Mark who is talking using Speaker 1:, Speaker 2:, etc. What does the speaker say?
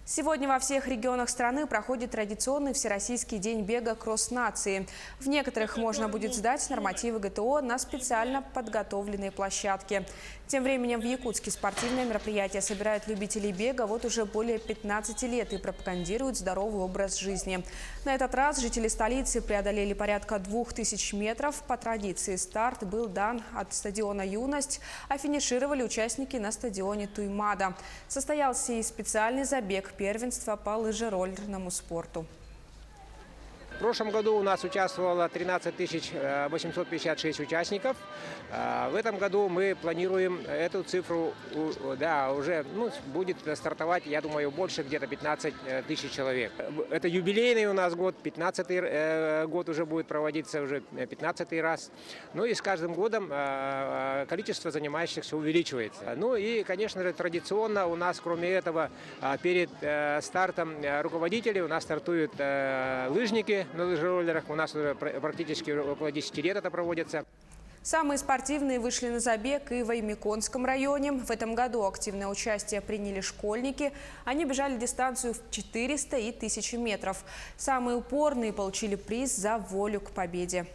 Speaker 1: Сегодня во всех регионах страны проходит традиционный Всероссийский день бега кросс-нации. В некоторых можно будет сдать нормативы ГТО на специально подготовленные площадки. Тем временем в Якутске спортивные мероприятия собирают любителей бега вот уже более 15 лет и пропагандируют здоровый образ жизни. На этот раз жители столицы преодолели порядка 2000 метров. По традиции старт был дан от стадиона «Юность», а финишировали участники на стадионе Туймада. Состоялся и специальный забег первенства по лыжероллерному спорту.
Speaker 2: В прошлом году у нас участвовало 13 856 участников. В этом году мы планируем эту цифру, уже будет стартовать, я думаю, больше где-то 15 тысяч человек. Это юбилейный у нас год, 15-й год уже будет проводиться, уже 15-й раз. Ну и с каждым годом количество занимающихся увеличивается. Ну и, конечно же, традиционно у нас, кроме этого, перед стартом руководителей у нас стартуют лыжники на лыжероллерах. У нас уже практически около 10 лет это проводится.
Speaker 1: Самые спортивные вышли на забег и в Аймяконском районе. В этом году активное участие приняли школьники. Они бежали дистанцию в 400 и 1000 метров. Самые упорные получили приз за волю к победе.